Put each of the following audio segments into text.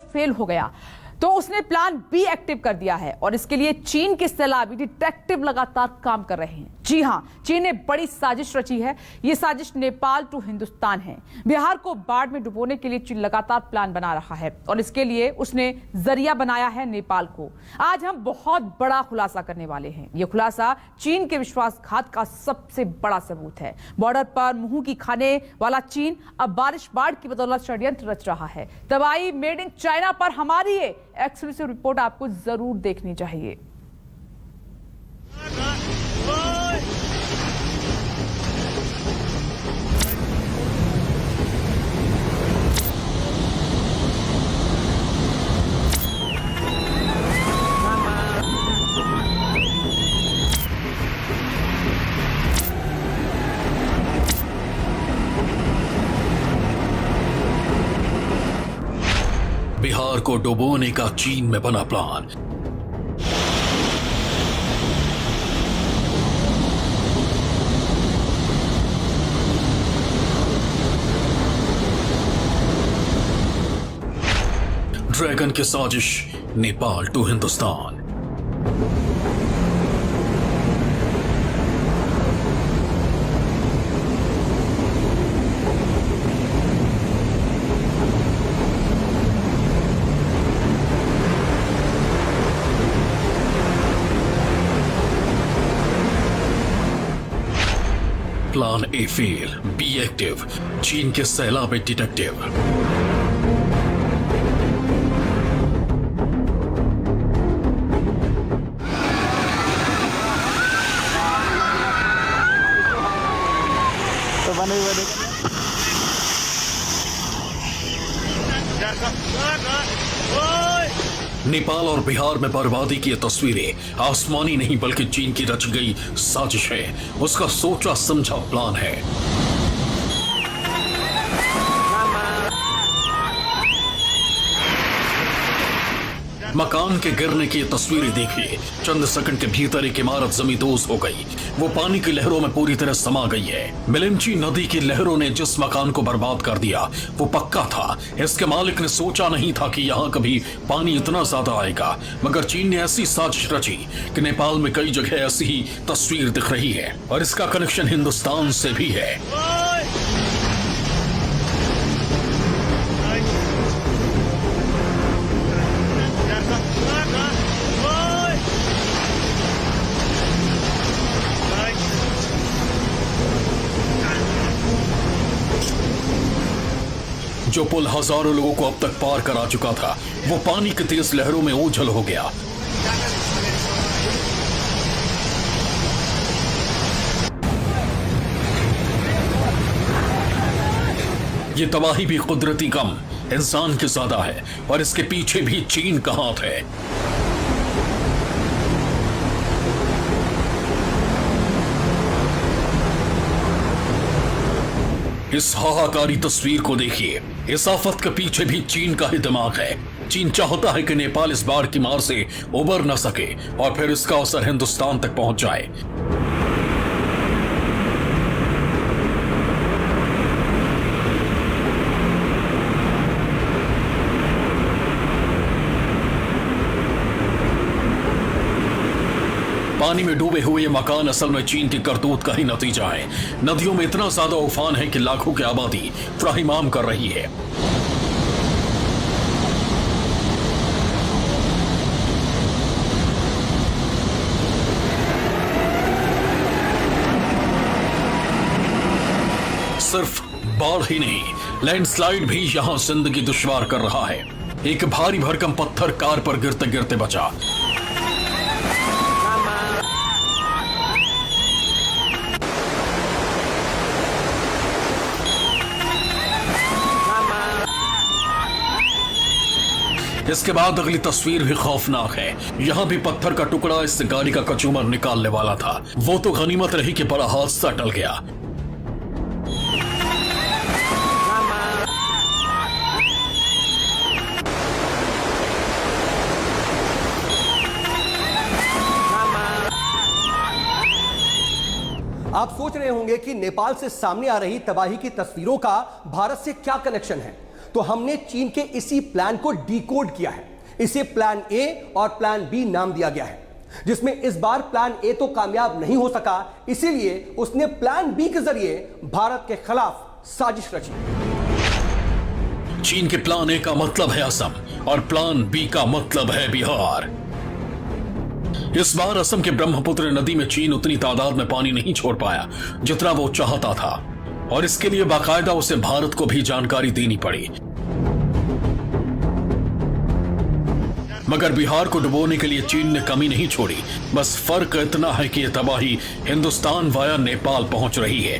Fail हो गया तो उसने प्लान बी एक्टिव कर दिया है और इसके लिए चीन के सैलाबी डिटेक्टिव लगातार काम कर रहे हैं। जी हां, चीन ने बड़ी साजिश रची है। यह साजिश नेपाल टू हिंदुस्तान है। बिहार को बाढ़ में डुबोने के लिए चीन लगातार प्लान बना रहा है और इसके लिए उसने जरिया बनाया है नेपाल को। आज हम बहुत बड़ा खुलासा करने वाले हैं। यह खुलासा चीन के विश्वासघात का सबसे बड़ा सबूत है। बॉर्डर पर मुंह की खाने वाला चीन अब बारिश बाढ़ की बदौलत षड्यंत्र रच रहा है। तबाही मेड इन चाइना पर हमारी ये एक्सक्लूसिव रिपोर्ट आपको जरूर देखनी चाहिए। बिहार को डुबोने का चीन में बना प्लान। ड्रैगन की साजिश Nepal to Hindustan. Plan A fail, B active, चीन के सैलाबी डिटेक्टिव। तो बने नेपाल और बिहार में बर्बादी की ये तस्वीरें आसमानी नहीं बल्कि चीन की रची गई साजिश है। उसका सोचा समझा प्लान है। मकान के गिरने की तस्वीरें देखिए। चंद सेकंड के भीतर एक इमारत जमींदोज हो गई। वो पानी की लहरों में पूरी तरह समा गई है। मिलिंची नदी की लहरों ने जिस मकान को बर्बाद कर दिया वो पक्का था। इसके मालिक ने सोचा नहीं था कि यहाँ कभी पानी इतना ज्यादा आएगा, मगर चीन ने ऐसी साजिश रची कि नेपाल में कई जगह ऐसी ही तस्वीर दिख रही है और इसका कनेक्शन हिंदुस्तान से भी है। जो पुल हजारों लोगों को अब तक पार करा चुका था वो पानी की तेज लहरों में ओझल हो गया। ये तबाही भी कुदरती कम इंसान की ज्यादा है और इसके पीछे भी चीन का हाथ है। इस हाहाकारी तस्वीर को देखिए। इस आफत के पीछे भी चीन का ही दिमाग है। चीन चाहता है कि नेपाल इस बाढ़ की मार से उबर न सके और फिर इसका असर हिंदुस्तान तक पहुंच जाए। पानी में डूबे हुए ये मकान असल में चीन की करतूत का ही नतीजा है। नदियों में इतना ज्यादा उफान है कि लाखों की आबादी त्राहिमाम कर रही है। सिर्फ बाढ़ ही नहीं, लैंडस्लाइड भी यहां जिंदगी दुश्वार कर रहा है। एक भारी भरकम पत्थर कार पर गिरते गिरते बचा। इसके बाद अगली तस्वीर भी खौफनाक है। यहाँ भी पत्थर का टुकड़ा इस गाड़ी का कचूमर निकालने वाला था। वो तो गनीमत रही कि बड़ा हादसा टल गया। आप सोच रहे होंगे कि नेपाल से सामने आ रही तबाही की तस्वीरों का भारत से क्या कनेक्शन है। तो हमने चीन के इसी प्लान को डिकोड किया है। इसे प्लान ए और प्लान बी नाम दिया गया है, जिसमें इस बार प्लान ए तो कामयाब नहीं हो सका, इसीलिए उसने प्लान बी के जरिए भारत के खिलाफ साजिश रची। चीन के प्लान ए का मतलब है असम और प्लान बी का मतलब है बिहार। इस बार असम के ब्रह्मपुत्र नदी में चीन उतनी तादाद में पानी नहीं छोड़ पाया जितना वो चाहता था, और इसके लिए बाकायदा उसे भारत को भी जानकारी देनी पड़ी। मगर बिहार को डुबोने के लिए चीन ने कमी नहीं छोड़ी। बस फर्क इतना है कि यह तबाही हिंदुस्तान वाया नेपाल पहुंच रही है।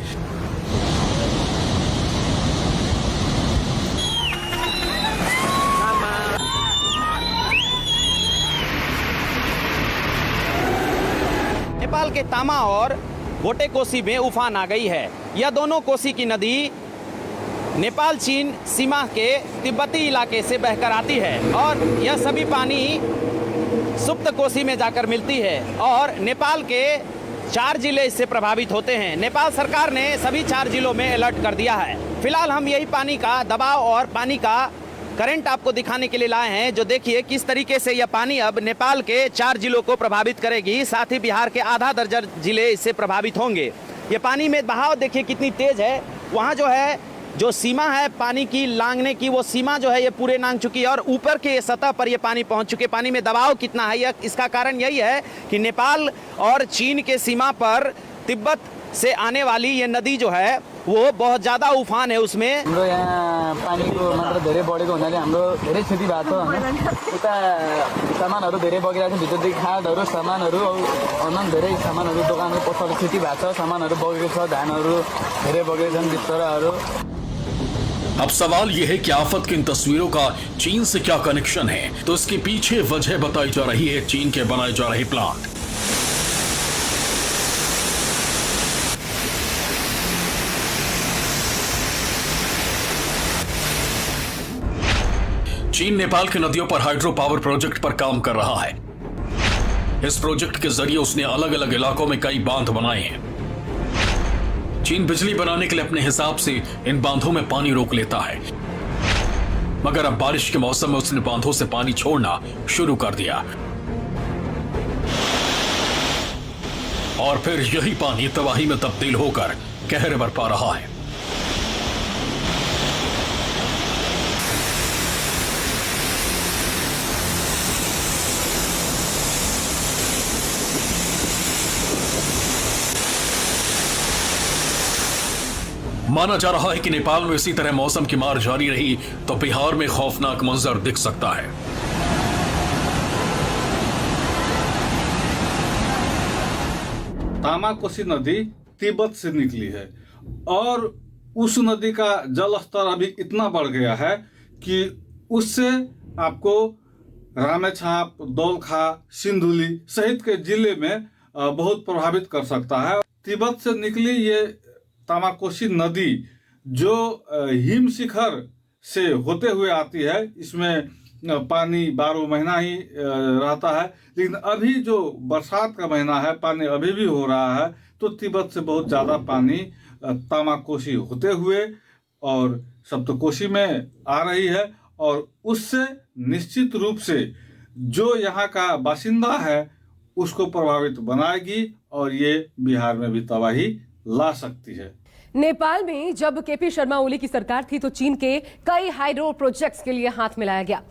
नेपाल के तामा और गोटे कोसी में उफान आ गई है। यह दोनों कोसी की नदी नेपाल चीन सीमा के तिब्बती इलाके से बहकर आती है और यह सभी पानी सुप्त कोसी में जाकर मिलती है और नेपाल के 4 जिले इससे प्रभावित होते हैं। नेपाल सरकार ने सभी 4 जिलों में अलर्ट कर दिया है। फिलहाल हम यही पानी का दबाव और पानी का करंट आपको दिखाने के लिए लाए हैं, जो देखिए किस तरीके से यह पानी अब नेपाल के 4 जिलों को प्रभावित करेगी, साथ ही बिहार के आधा दर्जन जिले इससे प्रभावित होंगे। ये पानी में बहाव देखिए कितनी तेज है। वहाँ जो है जो सीमा है पानी की लांघने की, वो सीमा जो है ये पूरे लांघ चुकी है और ऊपर के सतह पर ये पानी पहुंच चुके। पानी में दबाव कितना है, इसका कारण यही है कि नेपाल और चीन के सीमा पर तिब्बत से आने वाली ये नदी जो है वो बहुत ज्यादा उफान है। उसमें हाम्रो यहाँ पानीको मात्रा धेरै बढेको हुनाले हाम्रो धेरै क्षति भएको छ। उता सामानहरू धेरै बगिरहेको छ, भित्रदेखि खादहरू सामानहरू अनन धेरै सामानहरू दोकानको पसल क्षति भएको छ। सामानहरू बगेको छ, धानहरू धेरै बगेको छन्, बिस्तराहरू। अब सवाल यह है कि आफत की इन तस्वीरों का चीन से क्या कनेक्शन है, तो इसके पीछे वजह बताई जा रही है चीन के बनाए जा रहे प्लांट। चीन नेपाल के नदियों पर हाइड्रो पावर प्रोजेक्ट पर काम कर रहा है। इस प्रोजेक्ट के जरिए उसने अलग अलग इलाकों में कई बांध बनाए हैं। चीन बिजली बनाने के लिए अपने हिसाब से इन बांधों में पानी रोक लेता है, मगर अब बारिश के मौसम में उसने बांधों से पानी छोड़ना शुरू कर दिया और फिर यही पानी तबाही में तब्दील होकर कहर बरपा रहा है। माना जा रहा है कि नेपाल में इसी तरह मौसम की मार जारी रही तो बिहार में खौफनाक मंजर दिख सकता है। तामा कोसी नदी तिब्बत से निकली है और उस नदी का जल स्तर अभी इतना बढ़ गया है कि उससे आपको रामेछाप, दौलखा, सिंधुली सहित के जिले में बहुत प्रभावित कर सकता है। तिब्बत से निकली ये तामा कोसी नदी जो हिम शिखर से होते हुए आती है, इसमें पानी 12 महीना ही रहता है, लेकिन अभी जो बरसात का महीना है पानी अभी भी हो रहा है, तो तिब्बत से बहुत ज्यादा पानी तामा कोसी होते हुए और सप्तकोशी में आ रही है और उससे निश्चित रूप से जो यहाँ का बासिंदा है उसको प्रभावित बनाएगी और ये बिहार में भी तबाही ला सकती है। नेपाल में जब केपी शर्मा ओली की सरकार थी तो चीन के कई हाइड्रो प्रोजेक्ट्स के लिए हाथ मिलाया गया।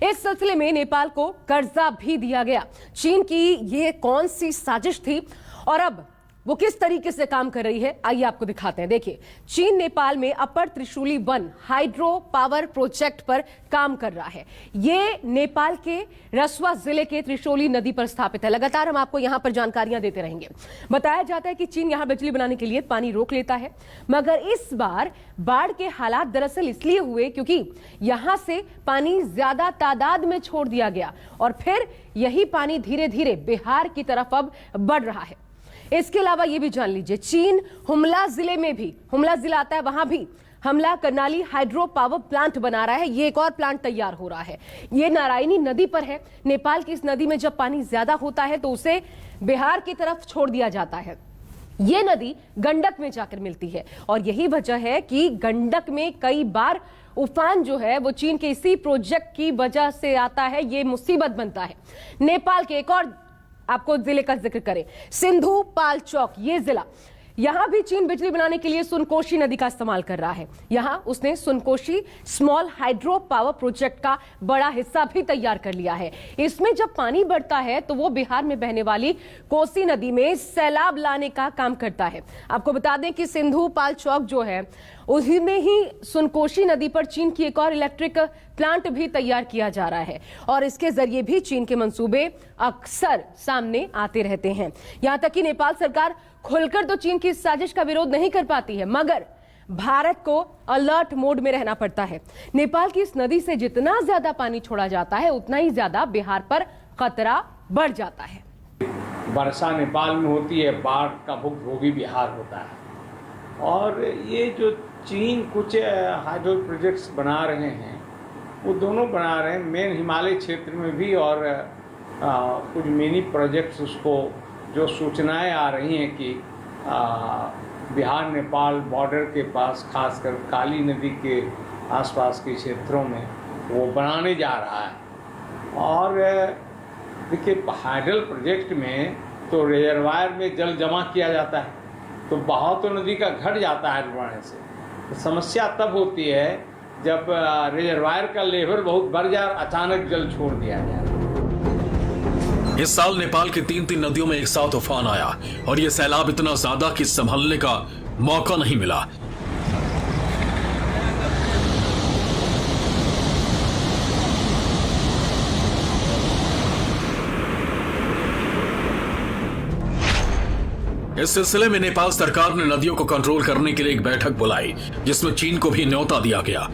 इस सिलसिले में नेपाल को कर्जा भी दिया गया। चीन की ये कौन सी साजिश थी और अब वो किस तरीके से काम कर रही है, आइए आपको दिखाते हैं। देखिए, चीन नेपाल में अपर त्रिशूली 1 हाइड्रो पावर प्रोजेक्ट पर काम कर रहा है। ये नेपाल के रसुआ जिले के त्रिशूली नदी पर स्थापित है। लगातार हम आपको यहां पर जानकारियां देते रहेंगे। बताया जाता है कि चीन यहां बिजली बनाने के लिए पानी रोक लेता है, मगर इस बार बाढ़ के हालात दरअसल इसलिए हुए क्योंकि यहां से पानी ज्यादा तादाद में छोड़ दिया गया और फिर यही पानी धीरे धीरे बिहार की तरफ अब बढ़ रहा है। इसके अलावा यह भी जान लीजिए, चीन हुमला जिले में भी, हुमला जिला आता है, वहां भी हमला करनाली हाइड्रो पावर प्लांट बना रहा है। ये एक और प्लांट तैयार हो रहा है। ये नारायणी नदी पर है। नेपाल की इस नदी में जब पानी ज्यादा होता है तो उसे बिहार की तरफ छोड़ दिया जाता है। ये नदी गंडक में जाकर मिलती है और यही वजह है कि गंडक में कई बार उफान जो है वो चीन के इसी प्रोजेक्ट की वजह से आता है, ये मुसीबत बनता है। नेपाल के एक और आपको जिले का जिक्र करें, सिंधु पाल्चोक, ये जिला, यहां भी चीन बिजली बनाने के लिए सुनकोशी नदी का इस्तेमाल कर रहा है। यहां उसने Sunkoshi small hydro power project का बड़ा हिस्सा भी तैयार कर लिया है। इसमें जब पानी बढ़ता है तो वो बिहार में बहने वाली कोसी नदी में सैलाब लाने का काम करता है। आपको बता दें कि सिंधु पाल्चोक जो है उसी में ही सुनकोशी नदी पर चीन की एक और इलेक्ट्रिक प्लांट भी तैयार किया जा रहा है और इसके जरिए भी चीन के मंसूबे अक्सर सामने आते रहते हैं। यहां तक कि नेपाल सरकार खुलकर तो चीन की इस साजिश का विरोध नहीं कर पाती है, मगर भारत को अलर्ट मोड में रहना पड़ता है। नेपाल की इस नदी से जितना ज्यादा पानी छोड़ा जाता है उतना ही ज्यादा बिहार पर खतरा बढ़ जाता है। वर्षा नेपाल में होती है, बाढ़ का भुगतान बिहार होता है। और ये जो चीन कुछ हाइड्रो प्रोजेक्ट्स बना रहे हैं वो दोनों बना रहे हैं, मेन हिमालय क्षेत्र में भी और कुछ मिनी प्रोजेक्ट्स, उसको जो सूचनाएं आ रही हैं कि बिहार नेपाल बॉर्डर के पास, खासकर काली नदी के आसपास के क्षेत्रों में वो बनाने जा रहा है। और देखिए, हाइडल प्रोजेक्ट में तो रिजर्वायर में जल जमा किया जाता है, तो बहाव तो नदी का घट जाता है बढ़ने से। तो समस्या तब होती है जब रिजर्वायर का लेवल बहुत बढ़ जाए और अचानक जल छोड़ दिया जाए। इस साल नेपाल की 3 नदियों में एक साथ उफान आया और यह सैलाब इतना ज्यादा कि संभलने का मौका नहीं मिला। इस सिलसिले में नेपाल सरकार ने नदियों को कंट्रोल करने के लिए एक बैठक बुलाई, जिसमें चीन को भी न्योता दिया गया।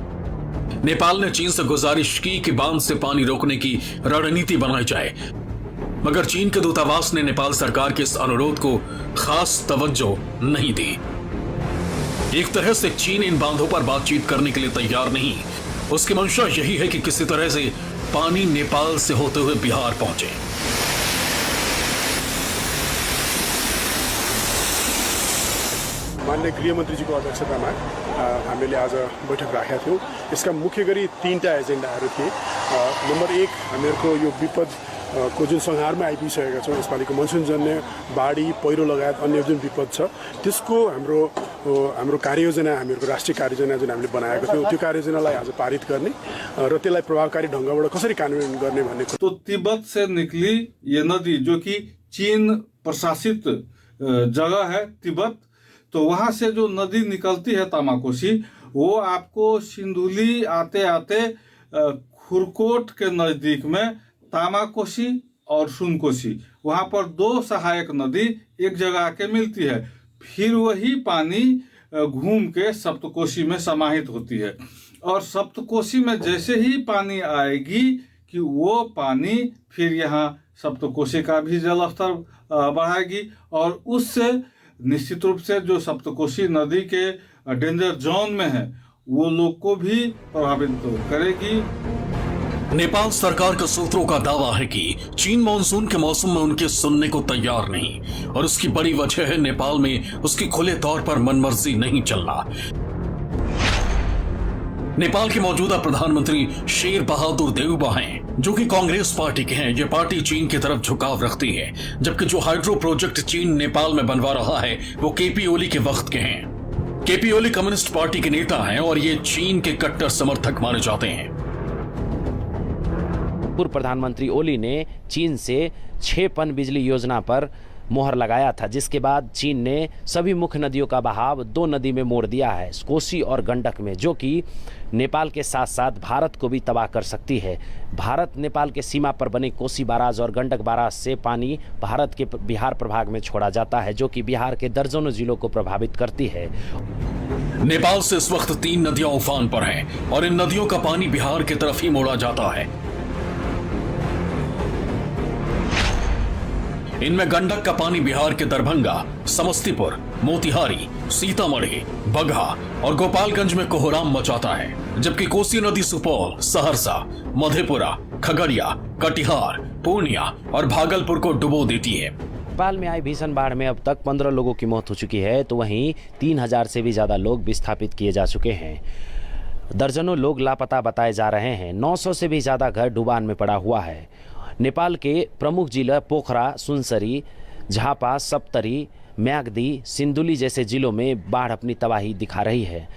नेपाल ने चीन से गुजारिश की कि बांध से पानी रोकने की रणनीति बनाई जाए, मगर चीन के दूतावास ने नेपाल सरकार के इस अनुरोध को खास तवज्जो नहीं दी। एक तरह से चीन इन बांधों पर बातचीत करने के लिए तैयार नहीं। उसकी मंशा यही है कि किसी तरह से पानी नेपाल से होते हुए बिहार पहुंचे। माननीय गृहमन्त्रीजीको अध्यक्षतामा हामीले आज बैठक राखेका थियौँ। यसका मुख्य गरी 3टा एजेन्डाहरू थिए। नम्बर 1, हामीहरूको यो विपदको जुन संहारमा आइपुगिसकेका छौँ, यसपालिको मनसुनजन्य बाढी, पहिरो लगायत अन्य जुन विपद छ, त्यसको हाम्रो कार्ययोजना, हामीहरूको राष्ट्रिय कार्ययोजना जुन हामीले बनाएको थियौँ, त्यो कार्ययोजनालाई आज पारित गर्ने र त्यसलाई प्रभावकारी ढङ्गबाट कसरी कार्यान्वयन गर्ने भन्ने। तो तिब्बत से निकली ये नदी, जो कि चीन प्रशासित जगह है तिब्बत, तो वहां से जो नदी निकलती है तामाकोसी, वो आपको सिंधुली आते आते खुरकोट के नजदीक में तामाकोसी और सुनकोसी, वहां पर 2 सहायक नदी एक जगह आके मिलती है। फिर वही पानी घूम के सप्तकोशी में समाहित होती है और सप्तकोशी में जैसे ही पानी आएगी कि वो पानी फिर यहाँ सप्तकोशी का भी जल स्तर बढ़ाएगी और उससे निश्चित रूप से जो सप्तकोशी नदी के डेंजर जोन में है वो लोग को भी प्रभावित करेगी। नेपाल सरकार के सूत्रों का दावा है कि चीन मानसून के मौसम में उनके सुनने को तैयार नहीं और उसकी बड़ी वजह है नेपाल में उसकी खुले तौर पर मनमर्जी नहीं चलना। नेपाल के मौजूदा प्रधानमंत्री शेर बहादुर देउबा हैं, जो कि कांग्रेस पार्टी के हैं। ये पार्टी चीन की तरफ झुकाव रखती है, जबकि जो हाइड्रो प्रोजेक्ट चीन नेपाल में बनवा रहा है वो केपी ओली के वक्त के हैं। केपी ओली कम्युनिस्ट पार्टी के नेता हैं और ये चीन के कट्टर समर्थक माने जाते हैं। पूर्व प्रधानमंत्री ओली ने चीन से 6 पनबिजली योजना पर मोहर लगाया था, जिसके बाद चीन ने सभी मुख्य नदियों का बहाव 2 नदी में मोड़ दिया है, कोसी और गंडक में, जो कि नेपाल के साथ साथ भारत को भी तबाह कर सकती है। भारत नेपाल के सीमा पर बने कोसी बाराज और गंडक बाराज से पानी भारत के बिहार प्रभाग में छोड़ा जाता है, जो कि बिहार के दर्जनों जिलों को प्रभावित करती है। नेपाल से इस वक्त 3 नदियां उफान पर हैं और इन नदियों का पानी बिहार की तरफ ही मोड़ा जाता है। इनमें गंडक का पानी बिहार के दरभंगा, समस्तीपुर, मोतिहारी, सीतामढ़ी, बगहा और गोपालगंज में कोहराम मचाता है, जबकि कोसी नदी सुपौल, सहरसा, मधेपुरा, खगड़िया, कटिहार, पूर्णिया और भागलपुर को डुबो देती है। नेपाल में आई भीषण बाढ़ में अब तक 15 लोगों की मौत हो चुकी है, तो वहीं 3000 से भी ज़्यादा लोग विस्थापित किए जा चुके हैं। दर्जनों लोग लापता बताए जा रहे हैं। 900 से भी ज़्यादा घर डुबान में पड़ा हुआ है। नेपाल के प्रमुख जिला पोखरा, सुनसरी, झापा, सप्तरी, म्याग्दी, सिन्धुली जैसे जिलों में बाढ़ अपनी तबाही दिखा रही है।